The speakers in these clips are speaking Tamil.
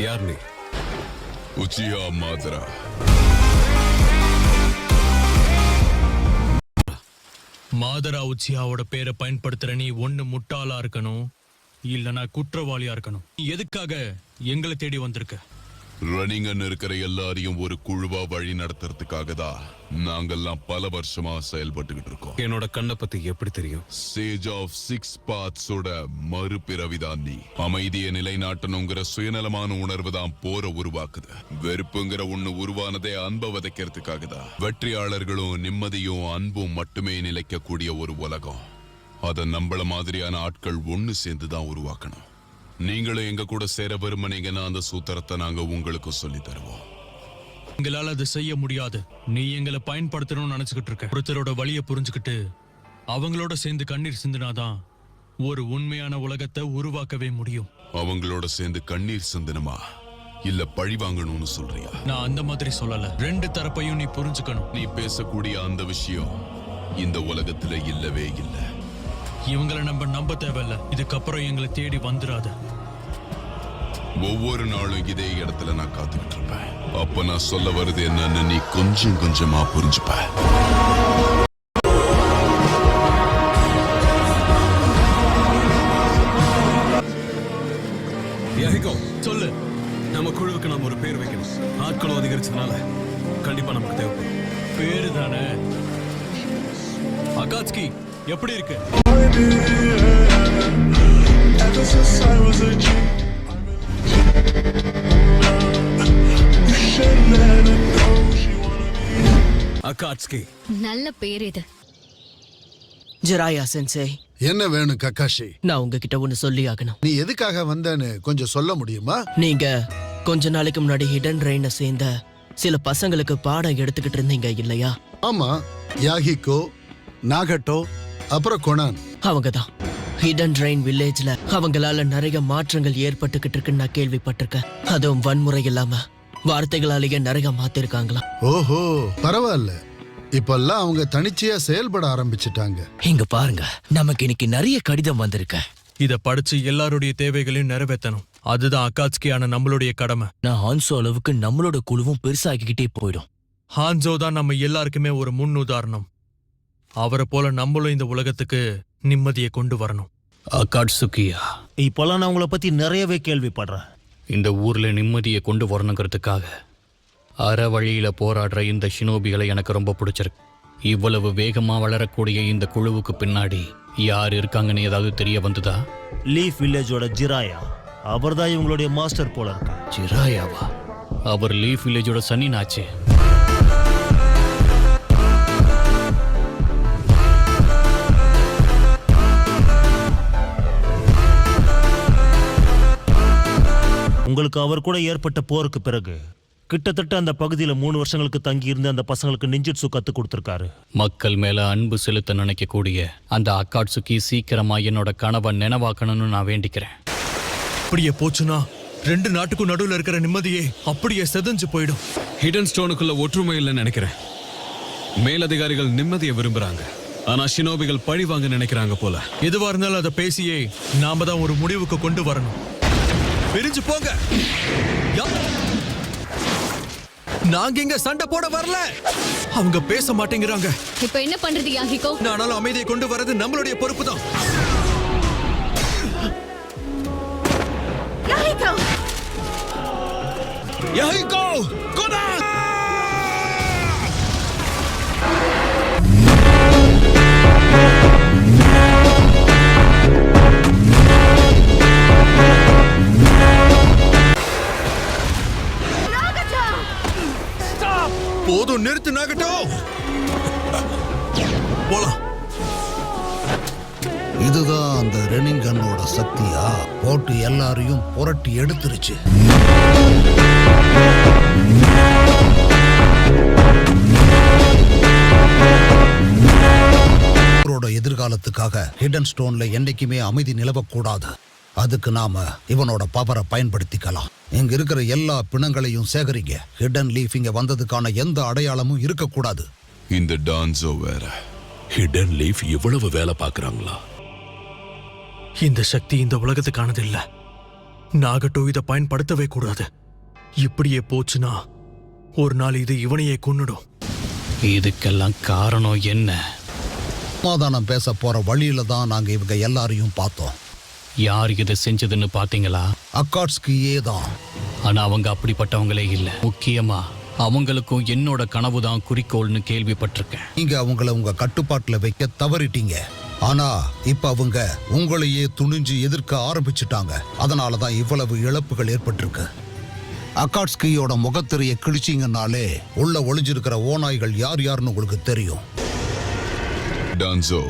யார் நீ? உச்சியா மாதரா. மாதரா உச்சியாவோட பேரை பயன்படுத்துற நீ ஒண்ணு முட்டாளா இருக்கணும், இல்லனா குற்றவாளியா இருக்கணும். நீ எதுக்காக எங்களை தேடி வந்திருக்க? ரன்னிங்கன்னு இருக்கிற எல்லாரையும் ஒரு குழுவா வழி நடத்துறதுக்காக தான் நாங்கெல்லாம் பல வருஷமா செயல்பட்டுக்கிட்டு இருக்கோம். என்னோட கண்ணை பத்தி எப்படி தெரியும்? சேஜ் ஆஃப் 6 பாத்ஸோட மறுபிறவிதான் நீ. அமைதியை நிலைநாட்டணுங்கிற சுயநலமான உணர்வு தான் போரை உருவாக்குது. வெறுப்புங்கிற ஒண்ணு உருவானதே அன்பை விதைக்கிறதுக்காக தான். வெற்றியாளர்களும் நிம்மதியும் அன்பும் மட்டுமே நிலைக்கக்கூடிய ஒரு உலகம். அதை நம்மள மாதிரியான ஆட்கள் ஒண்ணு சேர்ந்துதான் உருவாக்கணும். நீங்களும் எங்க கூட சேர விரும்பினீங்கன்னா அந்த சூத்திரத்தை நாங்க உங்களுக்கு சொல்லி தருவோம். எங்களால அதை செய்ய முடியாது. நீ எங்களை பயன்படுத்தணும்னு நினைச்சுக்கிட்டு இருக்க. ஒருத்தரோட வழியை புரிஞ்சுக்கிட்டு அவங்களோட சேர்ந்து கண்ணீர் சிந்தினாதான் ஒரு உண்மையான உலகத்தை உருவாக்கவே முடியும். அவங்களோட சேர்ந்து கண்ணீர் சிந்தனமா இல்ல பழி வாங்கணும்னு சொல்றியா? நான் அந்த மாதிரி சொல்லல. ரெண்டு தரப்பையும் நீ புரிஞ்சுக்கணும். நீ பேசக்கூடிய அந்த விஷயம் இந்த உலகத்துல இல்லவே இல்லை. இவங்களை நம்ப தேவையில்ல. இதுக்கப்புறம் எங்களை தேடி வந்துடாத. ஒவ்வொரு நாளும் இதே இடத்துல நான் காத்துக்கிட்டு இருப்பேன். அப்ப நான் சொல்ல வருது என்னன்னு நீ கொஞ்சம் கொஞ்சமா புரிஞ்சுப்ப. சொல்லு. நம்ம குழுவுக்கு நம்ம ஒரு பேர் வைக்கணும். ஆட்களும் அதிகரிச்சதுனால கண்டிப்பா நமக்கு தேவைப்படும். பேரு தானே. அகாட்ஸ்கி எப்படி இருக்கு? அகாட்ஸ்கி நல்ல பேர் இது. Jiraiya sensei. என்ன வேணும் கக்காஷி? நான் உங்ககிட்ட ஒன்னு சொல்லி ஆகணும். நீ எதுக்காக வந்தேன்னு கொஞ்சம் சொல்ல முடியுமா? நீங்க கொஞ்ச நாளைக்கு முன்னாடி ஹிடன் ரெயினை சேர்ந்த சில பசங்களுக்கு பாடம் எடுத்துக்கிட்டு இருந்தீங்க இல்லையா? ஆமா, யாகிகோ, நாகட்டோ, அப்புறம் கொனான். அவங்கதான். ஹிடன் ரெயின் வில்லேஜ்ல அவங்களால நிறைய மாற்றங்கள் ஏற்பட்டுக்கிட்டு இருக்குன்னு நான் கேள்விப்பட்டிருக்கேன். அதுவும் வன்முறை இல்லாம வார்த்தைகளாலேயே நிறைய மாத்திருக்காங்களா? ஓஹோ, பரவாயில்ல. இப்பெல்லாம் அவங்க தனிச்சையா செயல்பட ஆரம்பிச்சிட்டாங்க. இங்க பாருங்க, நமக்கு இன்னைக்கு நிறைய கடிதம் வந்திருக்க. இத படிச்சு எல்லாருடைய தேவைகளையும் நிறைவேற்றணும். அதுதான் அகாட்ஸ்கியான நம்மளுடைய கடமை. நான் ஹான்சோ அளவுக்கு நம்மளோட குழுவும் பெருசாகிக்கிட்டே போயிடும். ஹான்சோ தான் நம்ம எல்லாருக்குமே ஒரு முன் உதாரணம். அவரை போல நம்மளும் இந்த உலகத்துக்கு நிம்மதியை கொண்டு வரணும். அகாட்சுகியா, இப்பெல்லாம் நான் உங்களை பத்தி நிறையவே கேள்விப்படுறேன். இந்த ஊர்ல நிம்மதியை கொண்டு வரணுங்கிறதுக்காக அற வழியில போராடுற இந்த ஷினோபிகளை எனக்கு ரொம்ப பிடிச்சிருக்கு. இவ்வளவு வேகமா வளரக்கூடிய இந்த குழுவுக்கு பின்னாடி யார் இருக்காங்கன்னு ஏதாவது தெரிய வந்ததா? லீஃப் வில்லேஜோட ஜிராயா, அவர்தான் இவங்களுடைய மாஸ்டர் போல இருக்கு. ஜிராயாவா? அவர் லீஃப் வில்லேஜோட சன்னினாச்சு. உங்களுக்கு அவர் கூட ஏற்பட்ட போருக்கு பிறகு கிட்டத்தட்ட அந்த பகுதியில 3 வருஷங்களுக்கு தங்கி இருந்து அந்த பசங்களுக்கு நிஞ்சுட்சு கத்து கொடுத்திருக்காரு. மக்கள் மேல அன்பு செலுத்த நினைக்கக்கூடிய அந்த அகாட்சுகி சீக்கிரமா என்னோட கனவை நினைவாக்கணும்னு நான் வேண்டிக்கிறேன். அப்படியே போச்சுன்னா 2 நாட்டுக்கும் நடுவில் இருக்கிற நிம்மதியே அப்படியே செதஞ்சு போயிடும். ஹிடன் ஸ்டோனுக்குள்ள ஒற்றுமை இல்லைன்னு நினைக்கிறேன். மேலதிகாரிகள் நிம்மதியை விரும்புறாங்க, ஆனா ஷினோபிகள் பழி வாங்க நினைக்கிறாங்க போல. எதுவா இருந்தாலும் அதை பேசியே நாம தான் ஒரு முடிவுக்கு கொண்டு வரணும். பிரிஞ்சு போங்க. நாங்க இங்க சண்டை போட வரல. அவங்க பேச மாட்டேங்கிறாங்க. இப்ப என்ன பண்றது யாகிகோ? ஆனாலும் அமைதியை கொண்டு வரது நம்மளுடைய பொறுப்பு தான். யாகிகோ! யாகிகோ! கொனான்! போதும், நிறுத்து நாகட்டோ. போலாம். இதுதான் அந்த ரெனிங்கனோட சக்தியா? போட்டு எல்லாரையும் புரட்டி எடுத்துருச்சு. எதிர்காலத்துக்காக ஹிடன் ஸ்டோன்ல என்னைக்குமே அமைதி நிலவக்கூடாது. அதுக்கு நாம இவனோட பவரை பயன்படுத்திக்கலாம். இங்க இருக்கிற எல்லா பிணங்களையும் சேகரிங்க. ஹிடன் லீஃப் இங்க வந்ததுக்கான எந்த அடையாளமும் இருக்கக்கூடாது. இந்த டான்ஸோ வேற. ஹிடன் லீஃப் இவ்வளவு வேலை பார்க்கறாங்களா? இந்த சக்தி இந்த உலகத்துக்கானது இல்ல. நாகட்டோ இதை பயன்படுத்தவே கூடாது. இப்படியே போச்சுன்னா ஒரு நாள் இது இவனையே கொன்னுடும். இதுக்கெல்லாம் காரணம் என்ன? சமாதானம் பேச போற வழியில தான் நாங்க இவங்க எல்லாரையும் பார்த்தோம். யார் இதை செஞ்சதுன்னு பாத்தீங்களா? அக்காட்ஸ்கியே தான். ஆனா அவங்க அப்படிப்பட்டவங்களே இல்ல. முக்கியமா அவங்களுக்கும் என்னோட கனவு தான் குறிக்கோள்னு கேள்விப்பட்டிருக்கேன். நீங்க அவங்கள உங்க கட்டுப்பாட்டுல வைக்க தவறிட்டீங்க. ஆனா இப்ப அவங்க உங்களையே துணிஞ்சு எதிர்க்க ஆரம்பிச்சுட்டாங்க. அதனாலதான் இவ்வளவு இழப்புகள் ஏற்பட்டிருக்கு. அக்காட்ஸ்கியோட முகத்திரையை கிழிச்சிங்கனாலே உள்ள ஒளிஞ்சிருக்கிற ஓநாய்கள் யார் யாருன்னு உங்களுக்கு தெரியும். டான்சோ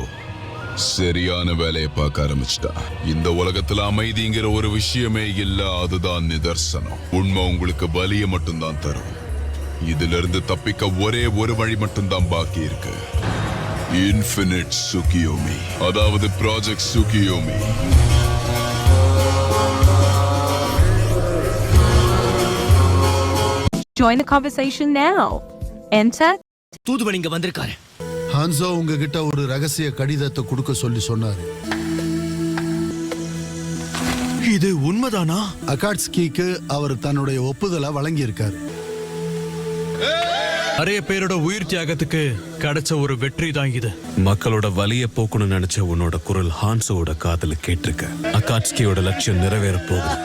சரியான வேலையை பார்க்க ஆரம்பிச்சிட்டா. இந்த உலகத்துல அமைதிங்கிற ஒரு விஷயமே இல்ல, அதுதான் நிதர்சனம். உண்மை உங்களுக்கு வலிய மட்டும்தான் தரும். இதுல இருந்து தப்பிக்க ஒரே ஒரு வழி மட்டும்தான் பாக்கி இருக்கு. இன்ஃபினிட் சுகியோமி, அதாவது project Tsukuyomi. Join the conversation now. Enter. தூதுவன் இங்க வந்திருக்காரு. ஹான்சோ உங்ககிட்ட ஒரு ரகசிய கடிதத்தை கொடுக்க சொன்னாரு. இது உண்மைதானா? அகாட்ஸ்கிக்கு அவர் தன்னுடைய ஒப்புதலை வழங்கியிருக்காரு. நிறைய பேரோட உயிர் தியாகத்துக்கு கிடைச்ச ஒரு வெற்றி தான் இது. மக்களோட வலிய போக்கணும்னு நினைச்ச உன்னோட குரல் ஹான்சோவோட காதுல கேட்டிருக்க. அகாட்ஸ்கியோட லட்சியம் நிறைவேற போகுது.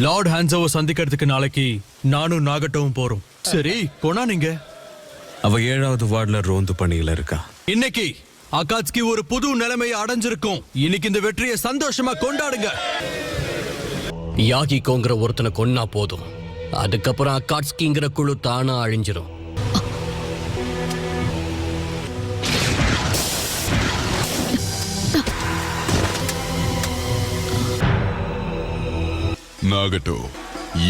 லார்ட் ஹான்சோவை சந்திக்கிறதுக்கு நாளைக்கு நானும் நாகட்டோவும் போறோம். சரி, போனா நீங்க? அவ 7வது வார்டுல ரோந்து பணியில இருக்கா. இன்னைக்கு அகாட்ஸ்கி ஒரு புது நிலைமையை அடைஞ்சிருக்கும். இன்னைக்கு இந்த வெற்றியை சந்தோஷமா கொண்டாடுங்க. யாகிகோங்கிற ஒருத்தனை கொன்னா போதும், அதுக்கப்புறம் அக்காட்ஸ்கிங்கிற குழு தானா அழிஞ்சிரும். நாகட்டோ,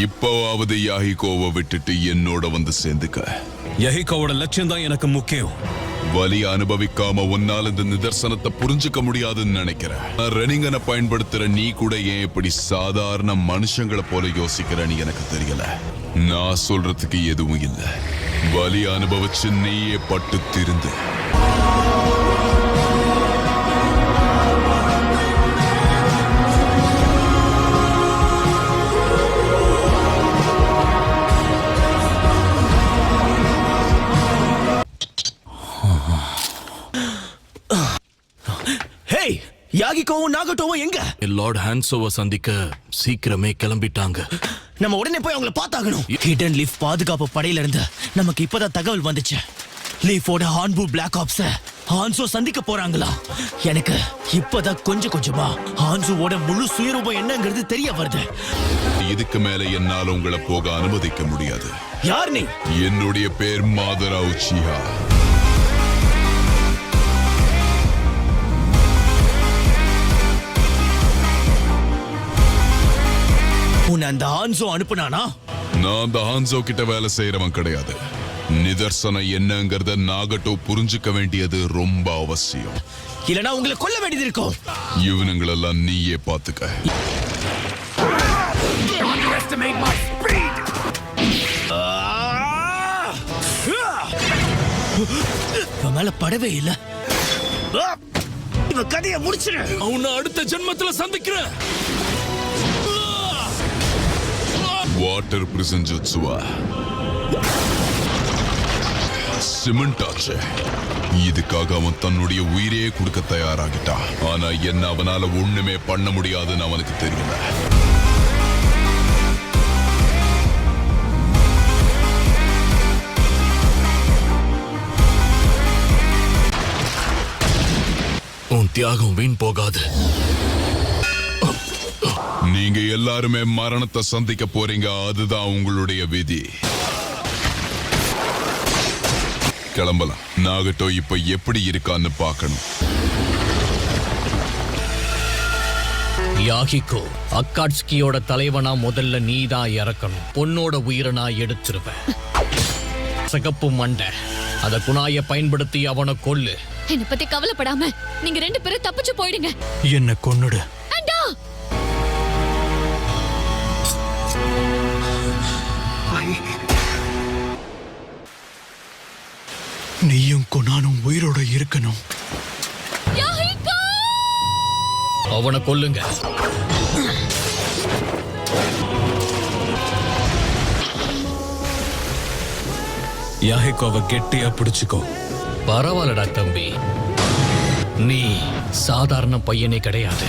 இப்பவாவது யாஹிகோவை விட்டுட்டு என்னோட வந்து சேர்ந்துக்க. யஹிகோவோட லட்சியம் தான் எனக்கு முக்கியம். வலிய அனுபவிக்காம உன்னால இந்த நிதர்சனத்தை புரிஞ்சுக்க முடியாதுன்னு நினைக்கிறேன். ரெனிங்கனை பயன்படுத்துற நீ கூட ஏன் இப்படி சாதாரண மனுஷங்களை போல யோசிக்கிறன்னு எனக்கு தெரியல. நான் சொல்றதுக்கு எதுவும் இல்லை. வலிய அனுபவிச்சு நீயே பட்டு திருந்து. ஹேய், யாகிகோவும் நாகட்டோவும் எங்க? லார்ட் ஹான்சோவை சந்திக்க சீக்கிரமே கிளம்பிட்டாங்க. நம்ம உடனே போய் அவங்கள பார்த்தாகணும். ஹிடன் லீஃப் பாதுகாப்பு படையில இருந்து நமக்கு இப்பதான் தகவல் வந்துச்சு. லீஃபோட ஹான்பூ பிளாக் ஆப்ஸ ஹான்சோ சந்திக்க போறாங்களா? எனக்கு இப்பதான் கொஞ்சம் கொஞ்சமா ஹான்சோவோட முழு சுயரூபம் என்னங்கிறது தெரிய வருது. இதுக்கு மேல என்னால உங்களை போக அனுமதிக்க முடியாது. யார் நீ? என்னுடைய பேர் மாதரா உச்சிஹா. உன்னை அந்த ஹான்சோ அனுப்புனானா? நான் அந்த ஹான்சோ கிட்ட வேலை செய்யறவன் கிடையாது. நிதர்சனம் என்னங்கறத நாகட்டோ புரிஞ்சுக்க வேண்டியது ரொம்ப அவசியம். இல்லனா உங்களை கொல்ல வேண்டியது இருக்கும். இவனுங்களெல்லாம் நீயே பாத்துக்க. இவன் மேல படவே இல்ல. இவன் கதையை முடிச்சிரு. அவனை அடுத்த ஜென்மத்துல சந்திக்கிறேன். வாட்டர் பிரிசன் ஜுட்சுவா சிமெண்ட் ஆச்சு. இதுக்காக அவன் தன்னுடைய உயிரையே கொடுக்க தயாராகிட்டான். ஆனா என்ன அவனால ஒண்ணுமே பண்ண முடியாதுன்னு அவனுக்கு தெரியல. உன் தியாகம் வீண் போகாது. நீங்க எல்லாருமே மரணத்தை சந்திக்க போறீங்க. அதுதான் உங்களுடைய விதி. கிளம்பலாம். நாகட்டோ இப்ப எப்படி இருக்கான்னு பார்க்கணும். யாகிகோ, அக்காட்ஸ்கியோட தலைவனா முதல்ல நீதான் இறக்கணும். பொண்ணோட உயிரை நான் எடுத்துருவேன். சிகப்பு மண்டை, அத குணாய பயன்படுத்தி அவனை கொல்லு. என்ன பத்தி கவலைப்படாம நீங்க 2 பேரும் தப்பிச்சு போயிடுங்க. என்ன கொன்னுடு. அண்டா, நீயும் கொனானும் உயிரோட இருக்கணும். யாஹிகோ! அவனை கொல்லுங்க. யாஹிகோவை கெட்டியா பிடிச்சுக்கோ. பரவாயில்லடா தம்பி, நீ சாதாரண பையனே கிடையாது.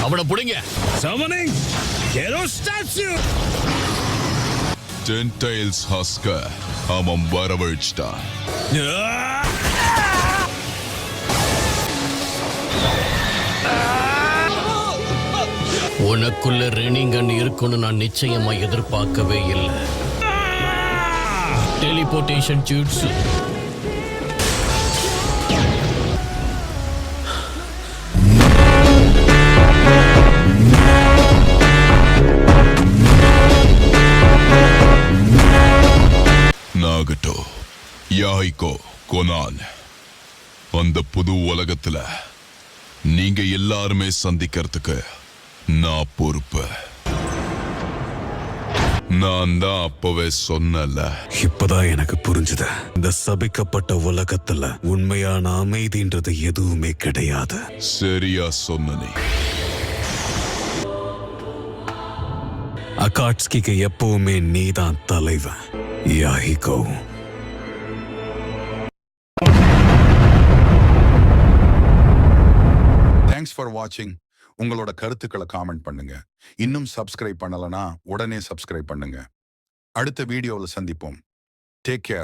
அவனை புடிங்க. டென்டைல்ஸ் ஹஸ்கர் அவன் வரவழைச்சிட்டான். உனக்குள்ள ரெனிங்கன் இருக்குன்னு நான் நிச்சயமா எதிர்பார்க்கவே இல்லை. Teleportation jutsu. நாகட்டோ, யாஹிகோ, கொனான், அந்த புது உலகத்துல நீங்க எல்லாருமே சந்திக்கிறதுக்கு நான் பொறுப்பு. நான் தான் அப்பவே சொன்னல. இப்பதான் எனக்கு புரிஞ்சுது. இந்த சபிக்கப்பட்ட உலகத்துல உண்மையான அமைதின்றது எதுவுமே கிடையாது. சரியா சொன்ன நீ. அகாட்ஸ்கிக்கு எப்பவுமே நீதான் தலைவன், யாஹிகோ. தேங்க்ஸ் ஃபார் வாட்சிங். உங்களோட கருத்துக்களை காமெண்ட் பண்ணுங்க. இன்னும் சப்ஸ்கிரைப் பண்ணலனா உடனே சப்ஸ்கிரைப் பண்ணுங்க. அடுத்த வீடியோவில் சந்திப்போம். Take care.